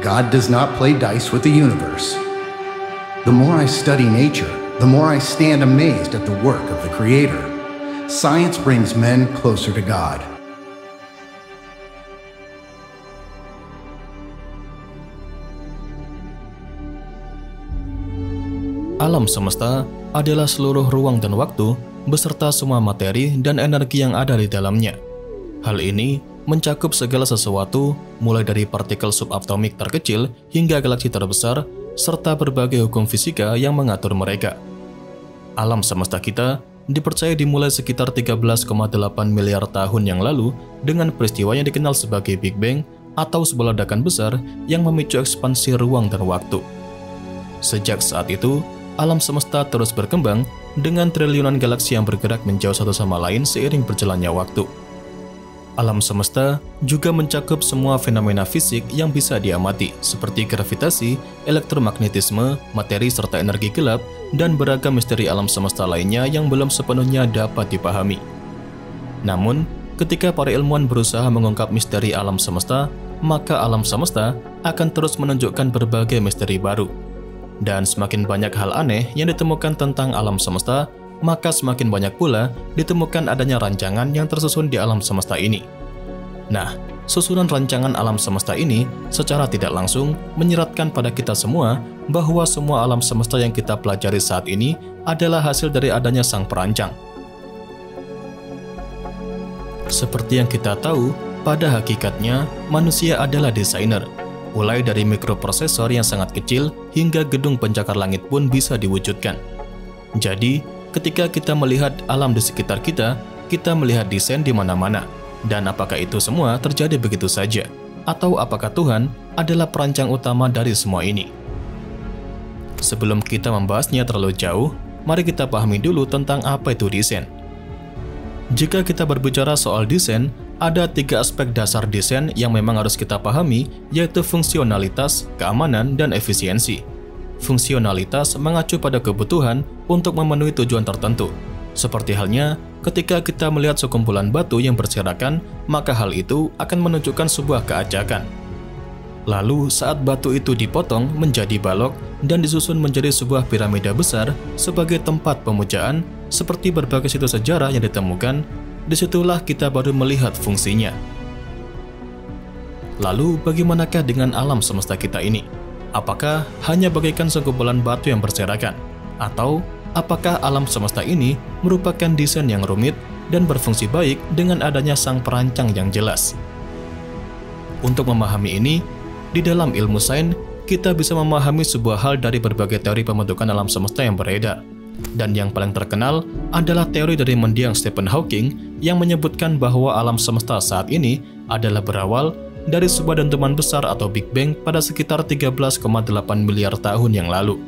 God does not play dice with the universe. The more I study nature, the more I stand amazed at the work of the Creator. Science brings men closer to God. Alam semesta adalah seluruh ruang dan waktu beserta semua materi dan energi yang ada di dalamnya. Hal ini mencakup segala sesuatu, mulai dari partikel subatomik terkecil hingga galaksi terbesar, serta berbagai hukum fisika yang mengatur mereka. Alam semesta kita dipercaya dimulai sekitar 13,8 miliar tahun yang lalu dengan peristiwa yang dikenal sebagai Big Bang atau sebuah ledakan besar yang memicu ekspansi ruang dan waktu. Sejak saat itu, alam semesta terus berkembang dengan triliunan galaksi yang bergerak menjauh satu sama lain seiring berjalannya waktu. Alam semesta juga mencakup semua fenomena fisik yang bisa diamati, seperti gravitasi, elektromagnetisme, materi serta energi gelap, dan beragam misteri alam semesta lainnya yang belum sepenuhnya dapat dipahami. Namun, ketika para ilmuwan berusaha mengungkap misteri alam semesta, maka alam semesta akan terus menunjukkan berbagai misteri baru. Dan semakin banyak hal aneh yang ditemukan tentang alam semesta, maka semakin banyak pula ditemukan adanya rancangan yang tersusun di alam semesta ini. Nah, susunan rancangan alam semesta ini secara tidak langsung menyeratkan pada kita semua bahwa semua alam semesta yang kita pelajari saat ini adalah hasil dari adanya sang perancang. Seperti yang kita tahu, pada hakikatnya manusia adalah desainer. Mulai dari mikroprosesor yang sangat kecil hingga gedung pencakar langit pun bisa diwujudkan. Jadi, ketika kita melihat alam di sekitar kita, kita melihat desain di mana-mana. Dan apakah itu semua terjadi begitu saja? Atau apakah Tuhan adalah perancang utama dari semua ini? Sebelum kita membahasnya terlalu jauh, mari kita pahami dulu tentang apa itu desain. Jika kita berbicara soal desain, ada 3 aspek dasar desain yang memang harus kita pahami, yaitu fungsionalitas, keamanan, dan efisiensi. Fungsionalitas mengacu pada kebutuhan untuk memenuhi tujuan tertentu. Seperti halnya, ketika kita melihat sekumpulan batu yang berserakan, maka hal itu akan menunjukkan sebuah keajakan. Lalu, saat batu itu dipotong menjadi balok dan disusun menjadi sebuah piramida besar sebagai tempat pemujaan, seperti berbagai situs sejarah yang ditemukan, disitulah kita baru melihat fungsinya. Lalu, bagaimanakah dengan alam semesta kita ini? Apakah hanya bagaikan sekumpulan batu yang berserakan? Atau apakah alam semesta ini merupakan desain yang rumit dan berfungsi baik dengan adanya sang perancang yang jelas? Untuk memahami ini, di dalam ilmu sains, kita bisa memahami sebuah hal dari berbagai teori pembentukan alam semesta yang beredar. Dan yang paling terkenal adalah teori dari mendiang Stephen Hawking yang menyebutkan bahwa alam semesta saat ini adalah berawal dari sebuah dentuman besar atau Big Bang pada sekitar 13,8 miliar tahun yang lalu.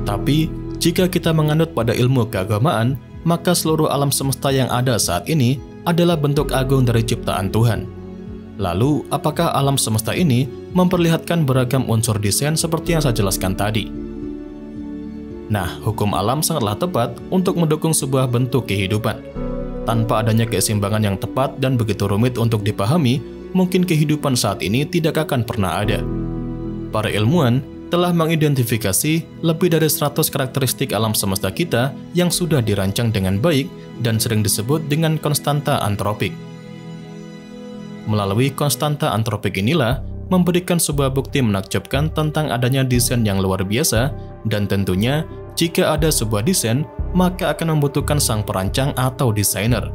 Tapi, jika kita menganut pada ilmu keagamaan, maka seluruh alam semesta yang ada saat ini adalah bentuk agung dari ciptaan Tuhan. Lalu, apakah alam semesta ini memperlihatkan beragam unsur desain seperti yang saya jelaskan tadi? Nah, hukum alam sangatlah tepat untuk mendukung sebuah bentuk kehidupan. Tanpa adanya keseimbangan yang tepat dan begitu rumit untuk dipahami, mungkin kehidupan saat ini tidak akan pernah ada. Para ilmuwan telah mengidentifikasi lebih dari 100 karakteristik alam semesta kita yang sudah dirancang dengan baik dan sering disebut dengan konstanta antropik. Melalui konstanta antropik inilah memberikan sebuah bukti menakjubkan tentang adanya desain yang luar biasa, dan tentunya jika ada sebuah desain, maka akan membutuhkan sang perancang atau desainer.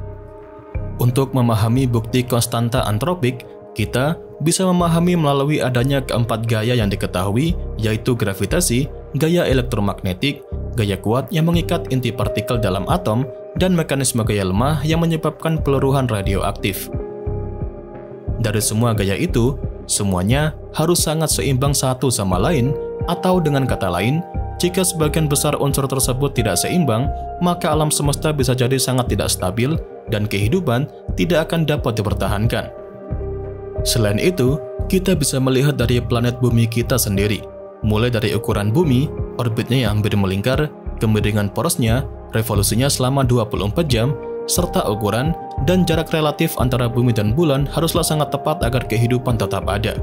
Untuk memahami bukti konstanta antropik, kita bisa memahami melalui adanya keempat gaya yang diketahui, yaitu gravitasi, gaya elektromagnetik, gaya kuat yang mengikat inti partikel dalam atom, dan mekanisme gaya lemah yang menyebabkan peluruhan radioaktif. Dari semua gaya itu, semuanya harus sangat seimbang satu sama lain, atau dengan kata lain, jika sebagian besar unsur tersebut tidak seimbang, maka alam semesta bisa jadi sangat tidak stabil dan kehidupan tidak akan dapat dipertahankan. Selain itu, kita bisa melihat dari planet bumi kita sendiri, mulai dari ukuran bumi, orbitnya yang hampir melingkar, kemiringan porosnya, revolusinya selama 24 jam, serta ukuran dan jarak relatif antara bumi dan bulan haruslah sangat tepat agar kehidupan tetap ada.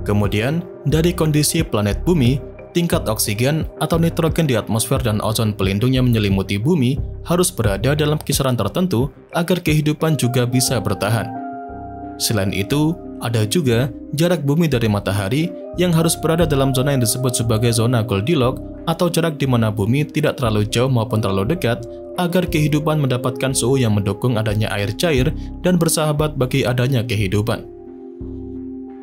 Kemudian, dari kondisi planet bumi, tingkat oksigen atau nitrogen di atmosfer dan ozon pelindung yang menyelimuti bumi harus berada dalam kisaran tertentu agar kehidupan juga bisa bertahan. Selain itu, ada juga jarak bumi dari matahari yang harus berada dalam zona yang disebut sebagai zona Goldilocks atau jarak di mana bumi tidak terlalu jauh maupun terlalu dekat agar kehidupan mendapatkan suhu yang mendukung adanya air cair dan bersahabat bagi adanya kehidupan.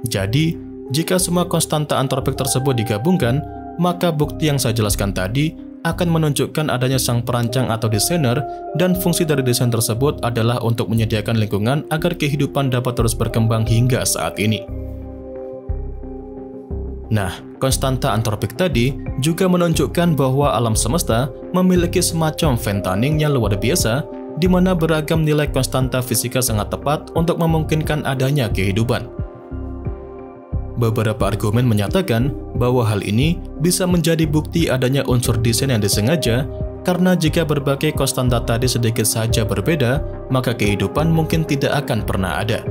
Jadi, jika semua konstanta antropik tersebut digabungkan, maka bukti yang saya jelaskan tadi akan menunjukkan adanya sang perancang atau desainer, dan fungsi dari desain tersebut adalah untuk menyediakan lingkungan agar kehidupan dapat terus berkembang hingga saat ini. Nah, konstanta antropik tadi juga menunjukkan bahwa alam semesta memiliki semacam ventaning yang luar biasa, di mana beragam nilai konstanta fisika sangat tepat untuk memungkinkan adanya kehidupan. Beberapa argumen menyatakan bahwa hal ini bisa menjadi bukti adanya unsur desain yang disengaja, karena jika berbagai konstanta tadi sedikit saja berbeda, maka kehidupan mungkin tidak akan pernah ada.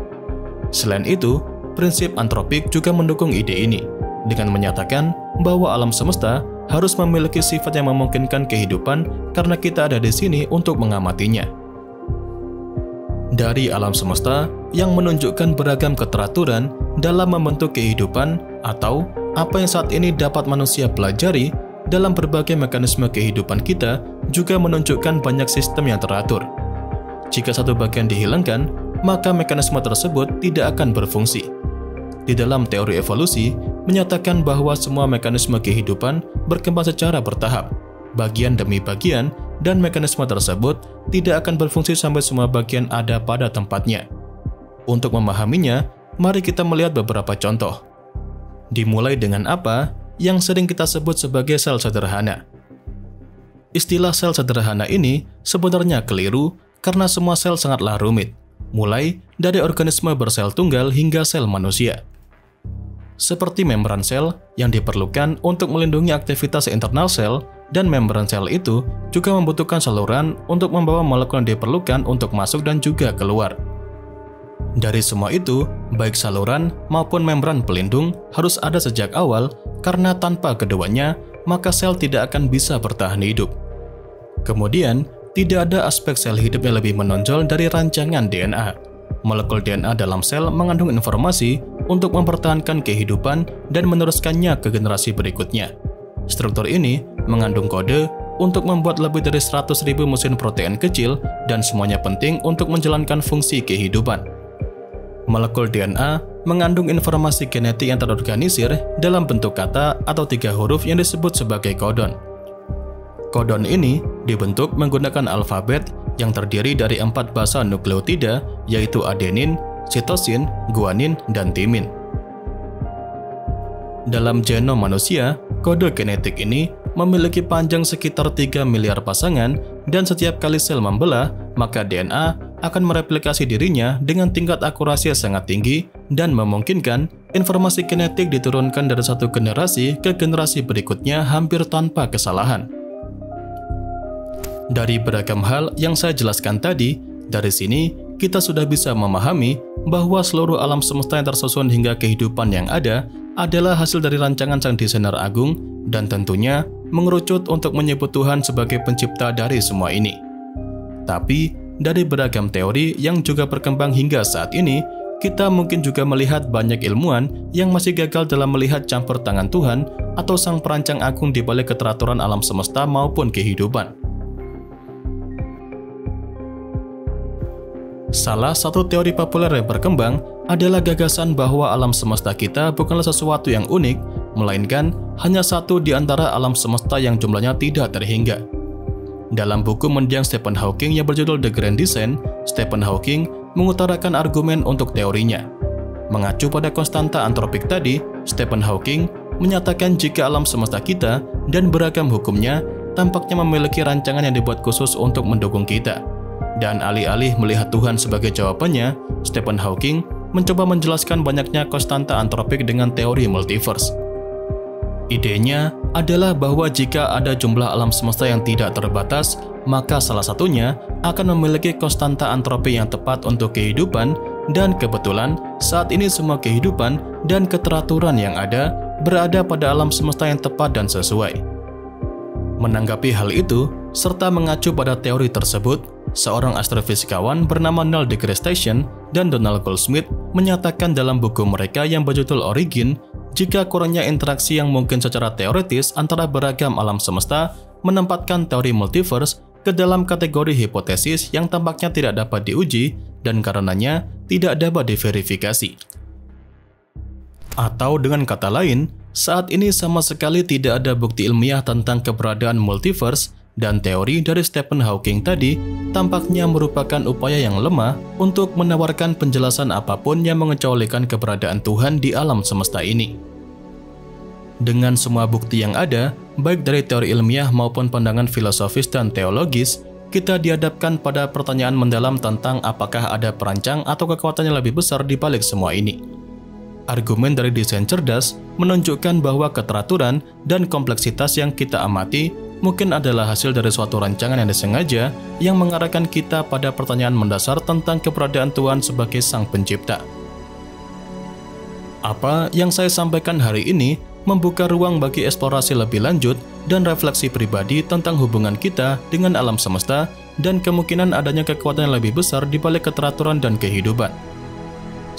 Selain itu, prinsip antropik juga mendukung ide ini, dengan menyatakan bahwa alam semesta harus memiliki sifat yang memungkinkan kehidupan karena kita ada di sini untuk mengamatinya. Dari alam semesta yang menunjukkan beragam keteraturan dalam membentuk kehidupan atau apa yang saat ini dapat manusia pelajari dalam berbagai mekanisme kehidupan kita juga menunjukkan banyak sistem yang teratur. Jika satu bagian dihilangkan, maka mekanisme tersebut tidak akan berfungsi. Di dalam teori evolusi, menyatakan bahwa semua mekanisme kehidupan berkembang secara bertahap, bagian demi bagian, dan mekanisme tersebut tidak akan berfungsi sampai semua bagian ada pada tempatnya. Untuk memahaminya, mari kita melihat beberapa contoh. Dimulai dengan apa yang sering kita sebut sebagai sel sederhana. Istilah sel sederhana ini sebenarnya keliru karena semua sel sangatlah rumit, mulai dari organisme bersel tunggal hingga sel manusia. Seperti membran sel yang diperlukan untuk melindungi aktivitas internal sel, dan membran sel itu juga membutuhkan saluran untuk membawa molekul yang diperlukan untuk masuk dan juga keluar. Dari semua itu, baik saluran maupun membran pelindung harus ada sejak awal, karena tanpa keduanya, maka sel tidak akan bisa bertahan hidup. Kemudian, tidak ada aspek sel hidup yang lebih menonjol dari rancangan DNA. Molekul DNA dalam sel mengandung informasi untuk mempertahankan kehidupan dan meneruskannya ke generasi berikutnya. Struktur ini mengandung kode untuk membuat lebih dari 100.000 mesin protein kecil, dan semuanya penting untuk menjalankan fungsi kehidupan. Molekul DNA mengandung informasi genetik yang terorganisir dalam bentuk kata atau 3 huruf yang disebut sebagai kodon. Kodon ini dibentuk menggunakan alfabet yang terdiri dari 4 basa nukleotida, yaitu adenin, sitosin, guanin, dan timin. Dalam genom manusia, kode genetik ini memiliki panjang sekitar 3 miliar pasangan, dan setiap kali sel membelah, maka DNA akan mereplikasi dirinya dengan tingkat akurasi yang sangat tinggi dan memungkinkan informasi genetik diturunkan dari satu generasi ke generasi berikutnya hampir tanpa kesalahan. Dari beragam hal yang saya jelaskan tadi, dari sini kita sudah bisa memahami bahwa seluruh alam semesta yang tersusun hingga kehidupan yang ada adalah hasil dari rancangan sang desainer agung, dan tentunya mengerucut untuk menyebut Tuhan sebagai pencipta dari semua ini. Tapi, dari beragam teori yang juga berkembang hingga saat ini, kita mungkin juga melihat banyak ilmuwan yang masih gagal dalam melihat campur tangan Tuhan atau sang perancang agung di balik keteraturan alam semesta maupun kehidupan. Salah satu teori populer yang berkembang adalah gagasan bahwa alam semesta kita bukanlah sesuatu yang unik, melainkan hanya satu di antara alam semesta yang jumlahnya tidak terhingga. Dalam buku mendiang Stephen Hawking yang berjudul The Grand Design, Stephen Hawking mengutarakan argumen untuk teorinya. Mengacu pada konstanta antropik tadi, Stephen Hawking menyatakan jika alam semesta kita dan beragam hukumnya tampaknya memiliki rancangan yang dibuat khusus untuk mendukung kita. Dan alih-alih melihat Tuhan sebagai jawabannya, Stephen Hawking mencoba menjelaskan banyaknya konstanta antropik dengan teori multiverse. Idenya adalah bahwa jika ada jumlah alam semesta yang tidak terbatas, maka salah satunya akan memiliki konstanta antropi yang tepat untuk kehidupan, dan kebetulan saat ini semua kehidupan dan keteraturan yang ada berada pada alam semesta yang tepat dan sesuai. Menanggapi hal itu, serta mengacu pada teori tersebut, seorang astrofisikawan bernama Neil deGrasse Tyson dan Donald Goldsmith menyatakan dalam buku mereka yang berjudul Origin, jika kurangnya interaksi yang mungkin secara teoritis antara beragam alam semesta menempatkan teori multiverse ke dalam kategori hipotesis yang tampaknya tidak dapat diuji dan karenanya tidak dapat diverifikasi. Atau dengan kata lain, saat ini sama sekali tidak ada bukti ilmiah tentang keberadaan multiverse dan teori dari Stephen Hawking tadi tampaknya merupakan upaya yang lemah untuk menawarkan penjelasan apapun yang mengecualikan keberadaan Tuhan di alam semesta ini. Dengan semua bukti yang ada, baik dari teori ilmiah maupun pandangan filosofis dan teologis, kita dihadapkan pada pertanyaan mendalam tentang apakah ada perancang atau kekuatan yang lebih besar di balik semua ini. Argumen dari desain cerdas menunjukkan bahwa keteraturan dan kompleksitas yang kita amati mungkin adalah hasil dari suatu rancangan yang disengaja yang mengarahkan kita pada pertanyaan mendasar tentang keberadaan Tuhan sebagai Sang Pencipta. Apa yang saya sampaikan hari ini membuka ruang bagi eksplorasi lebih lanjut dan refleksi pribadi tentang hubungan kita dengan alam semesta dan kemungkinan adanya kekuatan yang lebih besar di balik keteraturan dan kehidupan.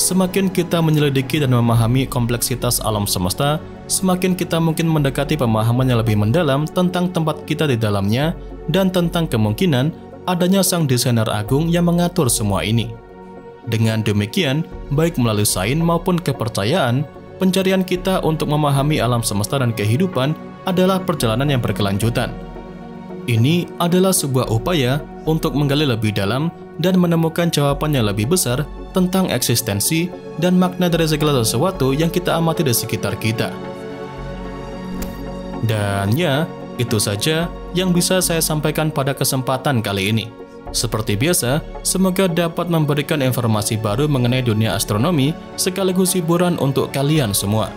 Semakin kita menyelidiki dan memahami kompleksitas alam semesta, semakin kita mungkin mendekati pemahaman yang lebih mendalam tentang tempat kita di dalamnya dan tentang kemungkinan adanya Sang Desainer Agung yang mengatur semua ini. Dengan demikian, baik melalui sains maupun kepercayaan, pencarian kita untuk memahami alam semesta dan kehidupan adalah perjalanan yang berkelanjutan. Ini adalah sebuah upaya untuk menggali lebih dalam dan menemukan jawaban yang lebih besar tentang eksistensi dan makna dari segala sesuatu yang kita amati di sekitar kita. Dan ya, itu saja yang bisa saya sampaikan pada kesempatan kali ini. Seperti biasa, semoga dapat memberikan informasi baru mengenai dunia astronomi sekaligus hiburan untuk kalian semua.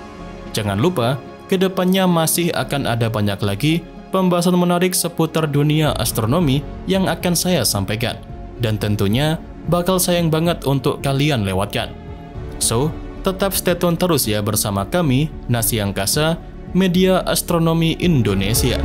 Jangan lupa, kedepannya masih akan ada banyak lagi pembahasan menarik seputar dunia astronomi yang akan saya sampaikan. Dan tentunya bakal sayang banget untuk kalian lewatkan. So, tetap stay tune terus ya bersama kami, Nasi Angkasa, Media Astronomi Indonesia.